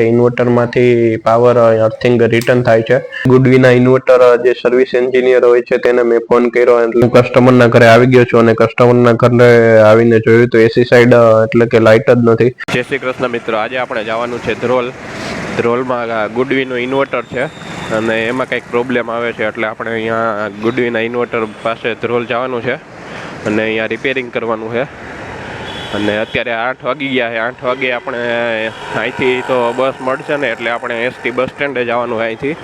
ઇન્વર્ટરમાંથી power earthing return થાય છે. ગુડવીના inverter જે સર્વિસ એન્જિનિયર હોય છે તેને મેં ફોન કર્યો એટલે હું કસ્ટમરના ઘરે આવી ગયો છું અને કસ્ટમરના ઘરે આવીને જોયું તો એસી સાઈડ એટલે કે લાઇટ જ નથી. જય શ્રી કૃષ્ણ મિત્રો, આજે આપણે જવાનું છે ધ્રોલ. ધ્રોલમાં ગુડવીનું ઇન્વર્ટર છે અને એમાં કંઈક પ્રોબ્લેમ આવે છે એટલે આપણે અહીંયા ગુડવીના ઇન્વર્ટર પાસે ધ્રોલ જવાનું છે અને અહીંયા રિપેરિંગ કરવાનું છે. અને અત્યારે 8 વાગી ગયા છે. 8 વાગે આપણે અહીંથી તો બસ મળશે ને એટલે આપણે એસટી બસ સ્ટેન્ડે જવાનું અહીંથી,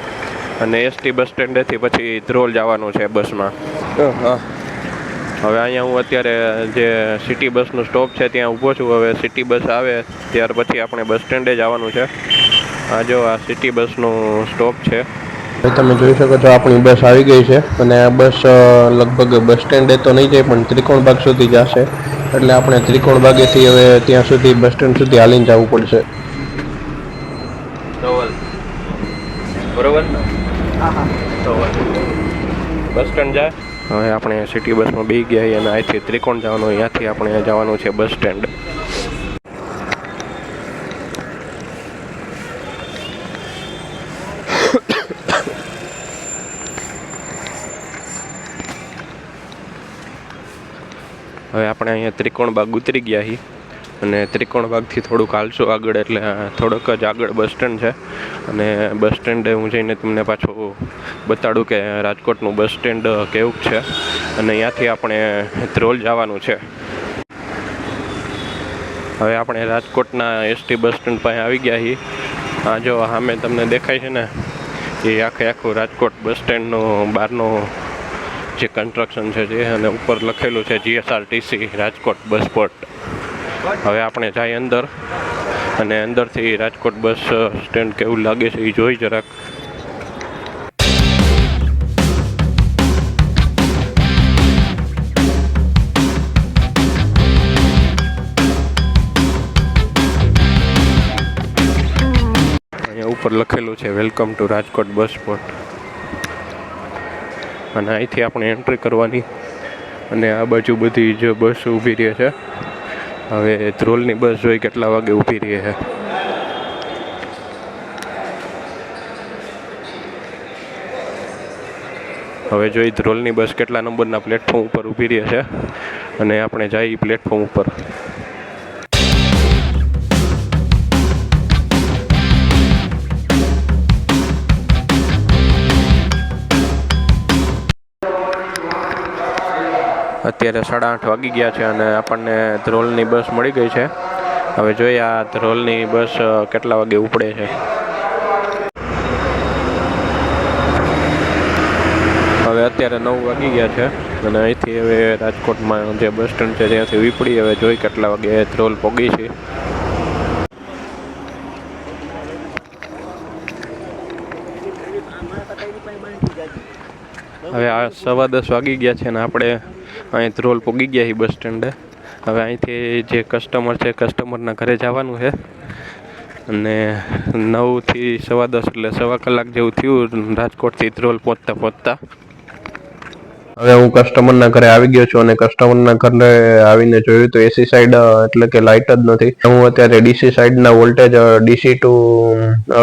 અને એસટી બસ સ્ટેન્ડેથી પછી ધ્રોલ જવાનું છે બસમાં. હવે અહીંયા હું અત્યારે જે સિટી બસનું સ્ટોપ છે ત્યાં ઊભો છું. હવે સિટી બસ આવે ત્યાર પછી આપણે બસ સ્ટેન્ડે જવાનું છે. આ જો આ સિટી બસનું સ્ટોપ છે. તમે જોઈ શકો છો આપણી બસ આવી ગઈ છે અને આ બસ લગભગ બસ સ્ટેન્ડે તો નહીં જાય પણ ત્રિકોણબાગ સુધી જશે, એટલે આપણે ત્રિકોણબાગેથી હવે ત્યાં સુધી બસ સ્ટેન્ડ સુધી હાલીને જવું પડશે. બરોબર ને? બસ સ્ટેન્ડ જાય. હવે આપણે સિટી બસમાં બેસી ગયા અને અહીંથી ત્રિકોણ જવાનું, અહીંયાથી આપણે જવાનું છે બસ સ્ટેન્ડ. હવે આપણે અહીંયા ત્રિકોણબાગ ઉતરી ગયા છીએ અને ત્રિકોણબાગથી થોડુંક હાલશું આગળ એટલે થોડુંક જ આગળ બસ સ્ટેન્ડ છે. અને બસ સ્ટેન્ડે હું જઈને તમને પાછું બતાડું કે રાજકોટનું બસ સ્ટેન્ડ કેવું છે અને અહીંયાથી આપણે ધ્રોલ જવાનું છે. હવે આપણે રાજકોટના એસટી બસ સ્ટેન્ડ પાસે આવી ગયા છીએ. આ જો સામે તમને દેખાય છે ને એ આખું રાજકોટ બસ સ્ટેન્ડનું બહારનું જે કન્સ્ટ્રક્શન છે જે, અને ઉપર લખેલું છે GSRTC રાજકોટ બસ પોર્ટ. હવે આપણે જાય અંદર અને અંદરથી રાજકોટ બસ સ્ટેન્ડ કેવું લાગે છે એ જોઈ જરાક. અહીંયા ઉપર લખેલું છે welcome to Rajkot bus port, અને અહીંથી આપણે એન્ટ્રી કરવાની. અને આ બાજુ બધી જ બસ ઊભી રહે છે. હવે ધ્રોલની બસ જોઈ કેટલા વાગે ઊભી રહી છે. હવે જોઈ ધ્રોલની બસ કેટલા નંબરના પ્લેટફોર્મ ઉપર ઊભી રહી છે અને આપણે જઈએ પ્લેટફોર્મ ઉપર. અત્યારે 8:30 વાગી ગયા છે અને આપણને ધ્રોલની બસ મળી ગઈ છે. હવે જોઈએ આ ધ્રોલની બસ કેટલા વાગે ઉપડે છે. હવે અત્યારે 9 વાગી ગયા છે અને અહીંથી હવે રાજકોટમાં જે બસ સ્ટેન્ડ છે ત્યાંથી ઉપડી. હવે જોઈ કેટલા વાગે ધ્રોલ પહોંચી છે. હવે આ 10:15 વાગી ગયા છે અને આપણે અહીં ધ્રોલ પહોંચી ગયા છીએ બસ સ્ટેન્ડે. હવે અહીંથી જે કસ્ટમર છે કસ્ટમરના ઘરે જવાનું છે અને 9 થી 10:15 એટલે 1/4 કલાક જેવું થયું રાજકોટથી ધ્રોલ પહોંચતા. હવે હું કસ્ટમરના ઘરે આવી ગયો છું અને કસ્ટમરના ઘરે આવીને જોયું તો એસી સાઈડ એટલે કે લાઇટ જ નથી. હું અત્યારે ડીસી સાઈડના વોલ્ટેજ DC ટુ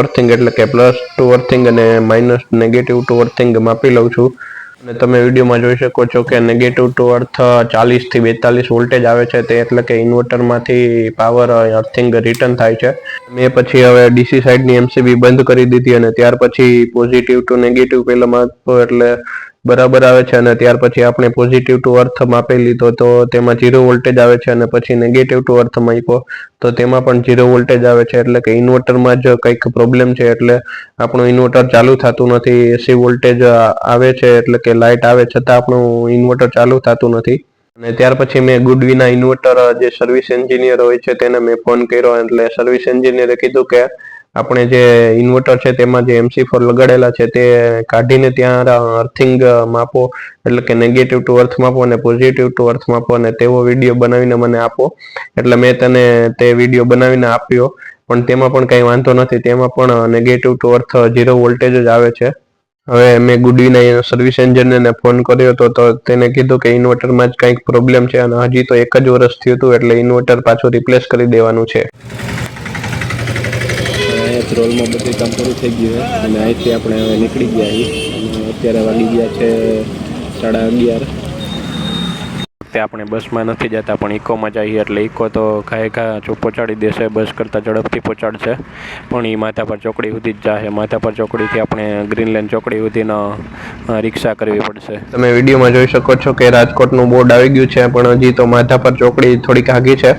અર્થિંગ એટલે કે પ્લસ ટુ અર્થિંગ અને માઇનસ નેગેટિવ ટુ અર્થિંગ માપી લઉં છું. અને તમે વિડીયોમાં જોઈ શકો છો કે નેગેટિવ ટુ અર્થ 40 થી 42 વોલ્ટેજ આવે છે, તે એટલે કે ઇન્વર્ટરમાંથી પાવર અર્થિંગ રિટર્ન થાય છે. મેં પછી હવે ડીસી સાઈડની MCB બંધ કરી દીધી અને ત્યાર પછી પોઝિટિવ ટુ નેગેટિવ પહેલાં માપો એટલે બરાબર આવે છે, અને ત્યાર પછી આપણે પોઝિટિવ ટુ અર્થ માપી લીધો તો તેમાં 0 વોલ્ટેજ આવે છે, અને પછી નેગેટિવ ટુ અર્થ માપ્યો તો તેમાં પણ 0 વોલ્ટેજ આવે છે. એટલે કે ઇન્વર્ટરમાં જ કંઈક પ્રોબ્લેમ છે, એટલે આપણું ઇન્વર્ટર ચાલુ થતું નથી. એસી વોલ્ટેજ આવે છે એટલે કે લાઇટ આવે છતાં આપણું ઇન્વર્ટર ચાલુ થતું નથી. અને ત્યાર પછી મેં ગુડવીના ઇન્વર્ટર જે સર્વિસ એન્જિનિયર હોય છે તેને મેં ફોન કર્યો એટલે સર્વિસ એન્જિનિયરે કીધું કે આપણે જે ઇન્વર્ટર છે તેમાં જે MC4 લગાડેલા છે તે કાઢીને ત્યાં અર્થિંગ માપો એટલે કે નેગેટિવ ટુ અર્થ માપો અને પોઝિટિવ ટુ અર્થ માપો અને તેવો વિડીયો બનાવીને મને આપો. એટલે મેં તને તે વિડીયો બનાવીને આપ્યો, પણ તેમાં પણ કંઈ વાંધો નથી. તેમાં પણ નેગેટિવ ટુ અર્થ 0 વોલ્ટેજ જ આવે છે. હવે મેં ગુડવીના સર્વિસ એન્જિનિયરને ફોન કર્યો હતો તો તેને કીધું કે ઇન્વર્ટરમાં જ કંઈક પ્રોબ્લેમ છે અને હજી તો 1 જ વર્ષ થયું હતું એટલે ઇન્વર્ટર પાછું રિપ્લેસ કરી દેવાનું છે. ધ્રોલમાં બધું કામ પૂરું થઈ ગયું છે અને અહીંથી આપણે હવે નીકળી ગયા છીએ અને અત્યારે વાગી ગયા છે 11:30. તે આપણે બસમાં નથી જતા પણ ઇકોમાં જઈએ એટલે ઇકો તો ઘા પહોંચાડી દેશે, બસ કરતાં ઝડપથી પહોંચાડશે. પણ એ માધાપર ચોકડી સુધી જ જશે. માધાપર ચોકડીથી આપણે ગ્રીનલેન્ડ ચોકડી સુધીનો રિક્ષા કરવી પડશે. તમે વિડીયોમાં જોઈ શકો છો કે રાજકોટનું બોર્ડ આવી ગયું છે, પણ હજી તો માધાપર ચોકડી થોડીક આગી છે.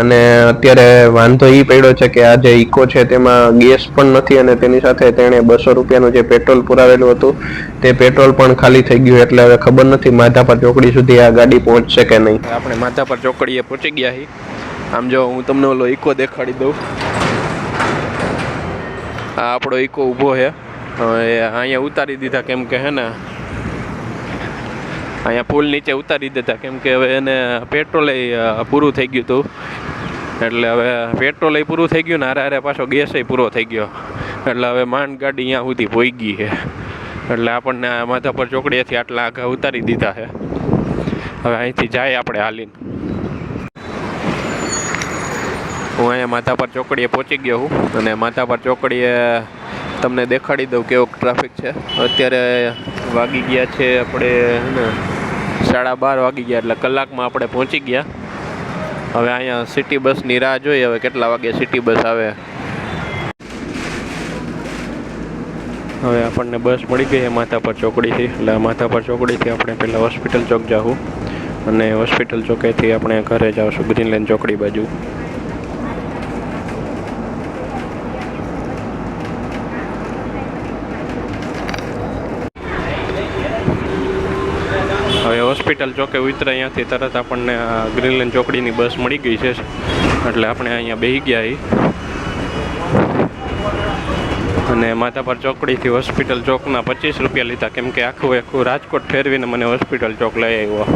અને અત્યારે વાંધો એ પડ્યો છે કે આ જે ઇકો છે તેમાં ગેસ પણ નથી અને તેની સાથે તેણે 200 રૂપિયાનું જે પેટ્રોલ પુરાવેલું હતું તે પેટ્રોલ પણ ખાલી થઈ ગયું. એટલે હવે ખબર નથી માધાપર ચોકડી સુધી આ ગાડી પહોંચશે કે નહીં. આપણે માધાપર ચોકડીએ પહોંચી ગયા છીએ. આમ જો હું તમને ઓલો ઇકો દેખાડી દઉં. આ આપણો ઇકો ઊભો છે. હવે અહીંયા ઉતારી દીધા કેમ કે હે ને અહીંયા પુલ નીચે ઉતારી દીધા કેમ કે હવે એને પેટ્રોલ પૂરું થઈ ગયું હતું. એટલે હવે પેટ્રોલ પૂરું થઈ ગયું ને હારે પાછો ગેસ પૂરો થઈ ગયો. એટલે હવે માંડ ગાડી અહીંયા સુધી પહોંચી છે. એટલે આપણને માધાપર ચોકડીએથી આટલા આગા ઉતારી દીધા છે. હવે અહીંથી જાય આપણે હાલીને. હું અહીંયા માધાપર ચોકડીએ પહોંચી ગયો હું અને માધાપર ચોકડીએ તમને દેખાડી દઉં કેવો ટ્રાફિક છે. અત્યારે વાગી ગયા છે આપણે ને 12:30 વાગી ગયા એટલે કલાકમાં આપણે પહોંચી ગયા. હવે અહીંયા સિટી બસની રાહ જોઈએ હવે કેટલા વાગે સિટી બસ આવે. હવે આપણને બસ મળી ગઈ છે માધાપર ચોકડીથી. એટલે માધાપર ચોકડીથી આપણે પહેલાં હોસ્પિટલ ચોક જાઉં અને હોસ્પિટલ ચોકેથી આપણે ઘરે જાઉં ગ્રીનલેન્ડ ચોકડી બાજુ. હવે હોસ્પિટલ ચોકે ઉતરે અહીંયાથી તરત આપણને ગ્રીનલેન્ડ ચોકડીની બસ મળી ગઈ છે. એટલે આપણે અહીંયા બેસી ગયા છીએ અને માધાપર ચોકડીથી હોસ્પિટલ ચોકના 25 રૂપિયા લીધા કેમ કે આખું રાજકોટ ફેરવીને મને હોસ્પિટલ ચોક લઈ આવ્યો.